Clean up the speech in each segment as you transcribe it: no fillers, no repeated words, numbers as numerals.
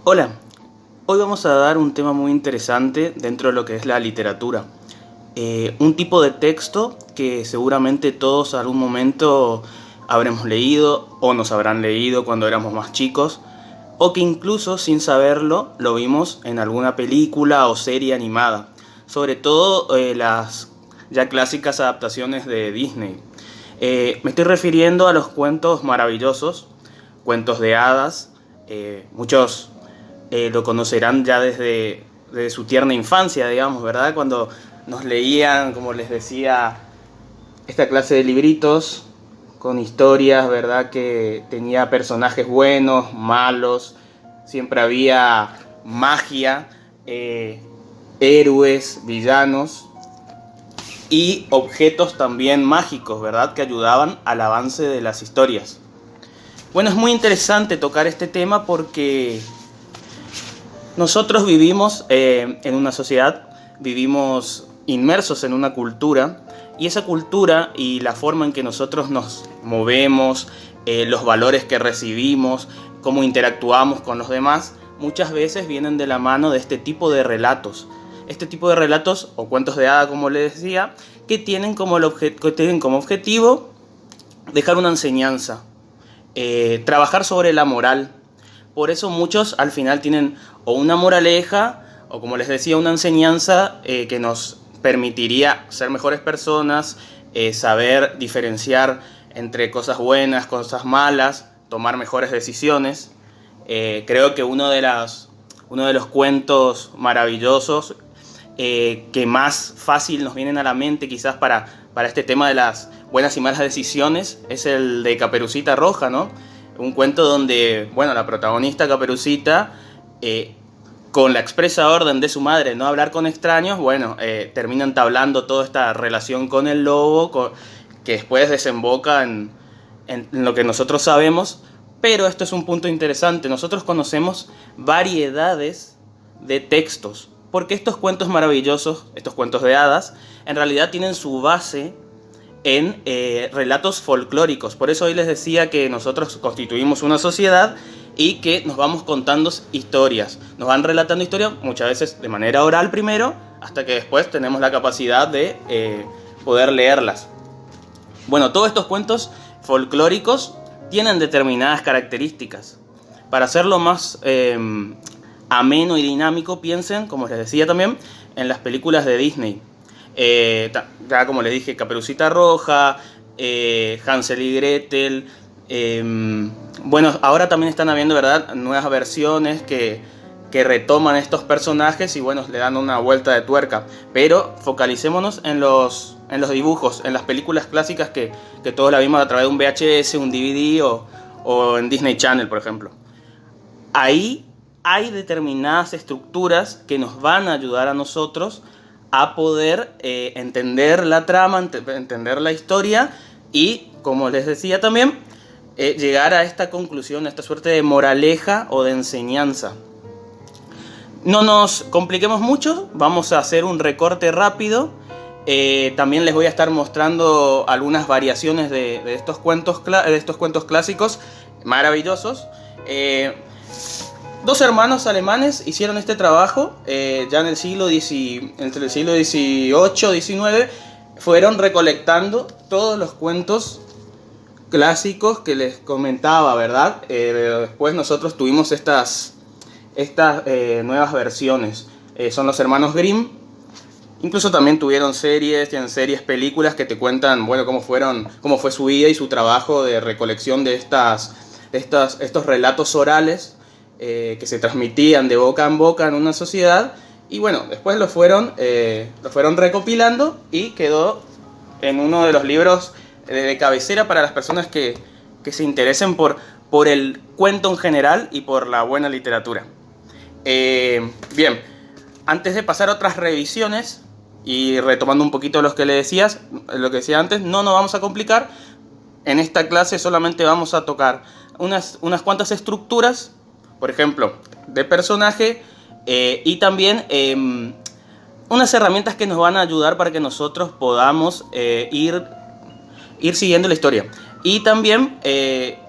Hola, hoy vamos a dar un tema muy interesante dentro de lo que es la literatura. Un tipo de texto que seguramente todos algún momento habremos leído o nos habrán leído cuando éramos más chicos, o que incluso sin saberlo lo vimos en alguna película o serie animada, sobre todo las ya clásicas adaptaciones de Disney. Me estoy refiriendo a los cuentos maravillosos, cuentos de hadas. Muchos lo conocerán ya desde su tierna infancia, digamos, ¿verdad? Cuando nos leían, como les decía, esta clase de libritos con historias, ¿verdad? Que tenía personajes buenos, malos, siempre había magia, héroes, villanos y objetos también mágicos, ¿verdad? Que ayudaban al avance de las historias. Bueno, es muy interesante tocar este tema porque nosotros vivimos en una sociedad, vivimos inmersos en una cultura, y esa cultura y la forma en que nosotros nos movemos, los valores que recibimos, cómo interactuamos con los demás, muchas veces vienen de la mano de este tipo de relatos. Este tipo de relatos o cuentos de hada, como les decía, que tienen como objetivo dejar una enseñanza, trabajar sobre la moral. Por eso muchos al final tienen o una moraleja o, como les decía, una enseñanza que nos permitiría ser mejores personas, saber diferenciar entre cosas buenas, cosas malas, tomar mejores decisiones. Creo que uno de los cuentos maravillosos que más fácil nos vienen a la mente quizás para este tema de las buenas y malas decisiones es el de Caperucita Roja, ¿no? Un cuento donde, bueno, la protagonista Caperucita, con la expresa orden de su madre no hablar con extraños, bueno, termina entablando toda esta relación con el lobo, que después desemboca en lo que nosotros sabemos. Pero esto es un punto interesante. Nosotros conocemos variedades de textos, porque estos cuentos maravillosos, estos cuentos de hadas, en realidad tienen su base en relatos folclóricos. Por eso hoy les decía que nosotros constituimos una sociedad y que nos vamos contando historias. Nos van relatando historias muchas veces de manera oral primero, hasta que después tenemos la capacidad de poder leerlas. Bueno, todos estos cuentos folclóricos tienen determinadas características. Para hacerlo más ameno y dinámico, piensen, como les decía también, en las películas de Disney. Ya como les dije, Caperucita Roja, Hansel y Gretel. Bueno, ahora también están habiendo, ¿verdad?, nuevas versiones que retoman estos personajes y, bueno, le dan una vuelta de tuerca. Pero focalicémonos en los dibujos, en las películas clásicas que todos la vimos a través de un VHS, un DVD o en Disney Channel, por ejemplo. Ahí hay determinadas estructuras que nos van a ayudar a nosotros a poder entender la trama, entender la historia y, como les decía también, llegar a esta conclusión, a esta suerte de moraleja o de enseñanza. No nos compliquemos mucho, vamos a hacer un recorte rápido. También les voy a estar mostrando algunas variaciones de estos cuentos clásicos maravillosos. Dos hermanos alemanes hicieron este trabajo ya en el siglo entre el siglo XVIII y XIX. Fueron recolectando todos los cuentos clásicos que les comentaba, ¿verdad? Después nosotros tuvimos estas nuevas versiones. Son los hermanos Grimm. Incluso también tienen series, películas que te cuentan, bueno, cómo fue su vida y su trabajo de recolección de estos relatos orales que se transmitían de boca en boca en una sociedad. Y bueno, después lo fueron recopilando y quedó en uno de los libros de cabecera para las personas que se interesen por el cuento en general y por la buena literatura. Bien, antes de pasar a otras revisiones y retomando un poquito lo que decía antes, no nos vamos a complicar. En esta clase solamente vamos a tocar unas cuantas estructuras, por ejemplo, de personaje, y también unas herramientas que nos van a ayudar para que nosotros podamos ir siguiendo la historia. Y también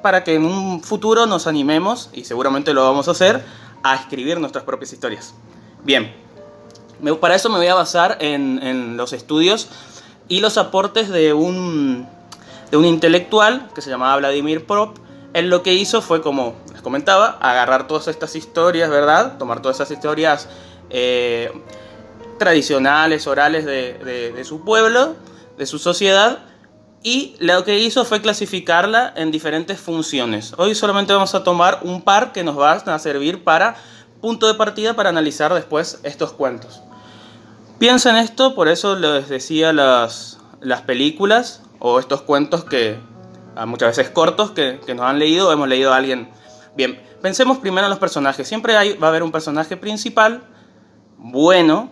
para que en un futuro nos animemos, y seguramente lo vamos a hacer, a escribir nuestras propias historias. Bien, para eso me voy a basar en los estudios y los aportes de un intelectual que se llamaba Vladimir Prop. Él lo que hizo fue, como les comentaba, agarrar todas estas historias, ¿verdad? Tomar todas esas historias tradicionales, orales de su pueblo, de su sociedad, y lo que hizo fue clasificarla en diferentes funciones. Hoy solamente vamos a tomar un par que nos van a servir para punto de partida para analizar después estos cuentos. Piensa en esto, por eso les decía las películas o estos cuentos que muchas veces cortos que nos han leído o hemos leído a alguien. Bien, pensemos primero en los personajes. Siempre va a haber un personaje principal bueno,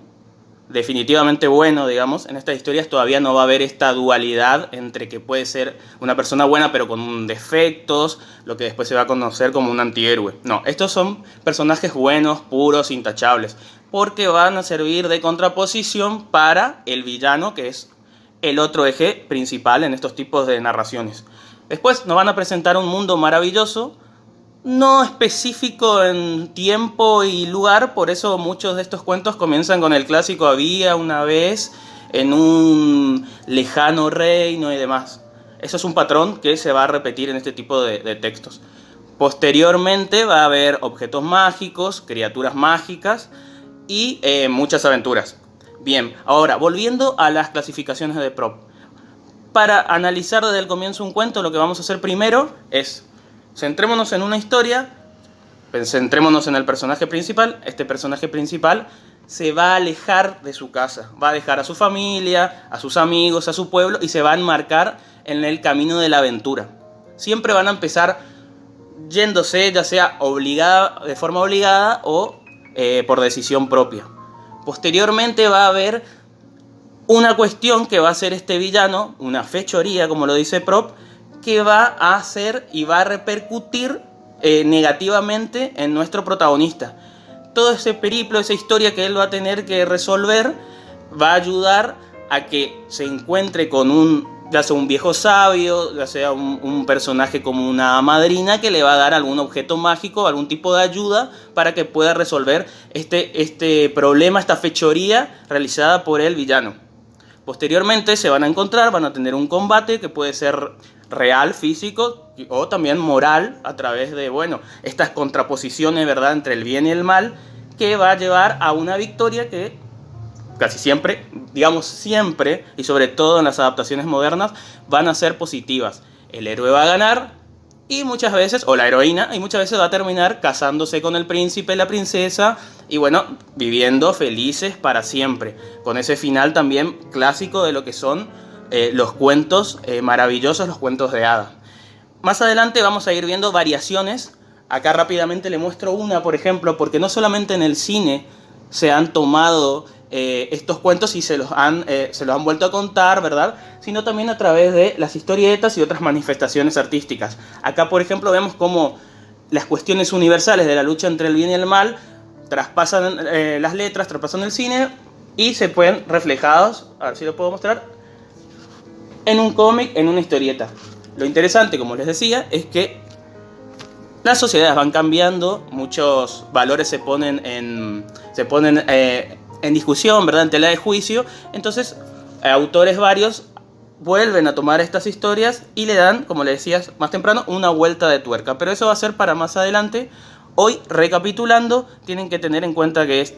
definitivamente bueno, digamos. En estas historias todavía no va a haber esta dualidad entre que puede ser una persona buena pero con defectos, lo que después se va a conocer como un antihéroe. No, estos son personajes buenos, puros, intachables, porque van a servir de contraposición para el villano, que es el otro eje principal en estos tipos de narraciones. Después nos van a presentar un mundo maravilloso, no específico en tiempo y lugar, por eso muchos de estos cuentos comienzan con el clásico había una vez en un lejano reino y demás. Eso es un patrón que se va a repetir en este tipo de textos. Posteriormente va a haber objetos mágicos, criaturas mágicas y muchas aventuras. Bien, ahora volviendo a las clasificaciones de Prop. Para analizar desde el comienzo un cuento, lo que vamos a hacer primero es centrémonos en una historia, centrémonos en el personaje principal. Este personaje principal se va a alejar de su casa, va a dejar a su familia, a sus amigos, a su pueblo y se va a enmarcar en el camino de la aventura. Siempre van a empezar yéndose, ya sea obligada, de forma obligada o por decisión propia. Posteriormente va a haber una cuestión que va a ser este villano, una fechoría, como lo dice Prop, que va a hacer y va a repercutir negativamente en nuestro protagonista. Todo ese periplo, esa historia que él va a tener que resolver, va a ayudar a que se encuentre con ya sea un viejo sabio, ya sea un personaje como una madrina que le va a dar algún objeto mágico, algún tipo de ayuda para que pueda resolver este problema, esta fechoría realizada por el villano. Posteriormente se van a encontrar, van a tener un combate que puede ser real, físico o también moral a través de, estas contraposiciones, ¿verdad?, entre el bien y el mal, que va a llevar a una victoria que casi siempre, digamos siempre, y sobre todo en las adaptaciones modernas, van a ser positivas. El héroe va a ganar y muchas veces, o la heroína, y muchas veces va a terminar casándose con el príncipe, la princesa, y viviendo felices para siempre. Con ese final también clásico de lo que son los cuentos maravillosos, los cuentos de hadas. Más adelante vamos a ir viendo variaciones. Acá rápidamente le muestro una, por ejemplo, porque no solamente en el cine se han tomado estos cuentos y se los han vuelto a contar, ¿verdad?, sino también a través de las historietas y otras manifestaciones artísticas. Acá, por ejemplo, vemos cómo las cuestiones universales de la lucha entre el bien y el mal traspasan las letras, traspasan el cine y se pueden reflejados, a ver si lo puedo mostrar, en un cómic, en una historieta. Lo interesante, como les decía, es que las sociedades van cambiando, muchos valores se ponen en discusión, ¿verdad?, en tela de juicio. Entonces, autores varios vuelven a tomar estas historias y le dan, como les decía más temprano, una vuelta de tuerca. Pero eso va a ser para más adelante. Hoy, recapitulando, tienen que tener en cuenta que es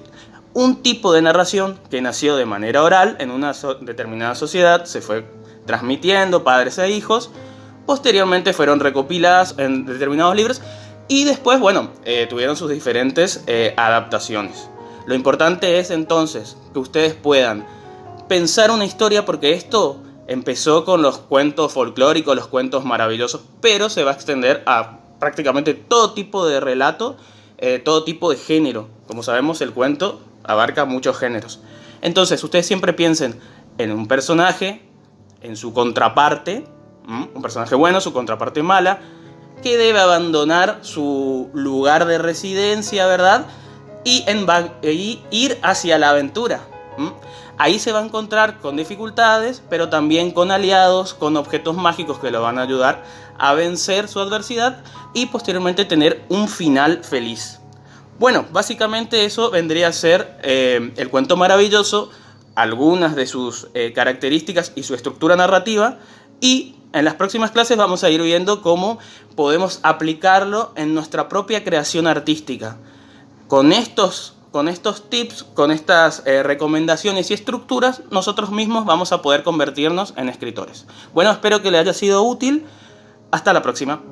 un tipo de narración que nació de manera oral en una determinada sociedad, se fue transmitiendo padres e hijos, posteriormente fueron recopiladas en determinados libros y después, tuvieron sus diferentes adaptaciones. Lo importante es entonces que ustedes puedan pensar una historia, porque esto empezó con los cuentos folclóricos, los cuentos maravillosos, pero se va a extender a prácticamente todo tipo de relato, todo tipo de género. Como sabemos, el cuento abarca muchos géneros. Entonces, ustedes siempre piensen en un personaje, en su contraparte, un personaje bueno, su contraparte mala, que debe abandonar su lugar de residencia, ¿verdad?, y ir hacia la aventura. Ahí se va a encontrar con dificultades, pero también con aliados, con objetos mágicos que lo van a ayudar a vencer su adversidad y posteriormente tener un final feliz. Bueno, básicamente eso vendría a ser el cuento maravilloso, algunas de sus características y su estructura narrativa, y en las próximas clases vamos a ir viendo cómo podemos aplicarlo en nuestra propia creación artística. Con estos tips, con estas recomendaciones y estructuras, nosotros mismos vamos a poder convertirnos en escritores. Bueno, espero que les haya sido útil. Hasta la próxima.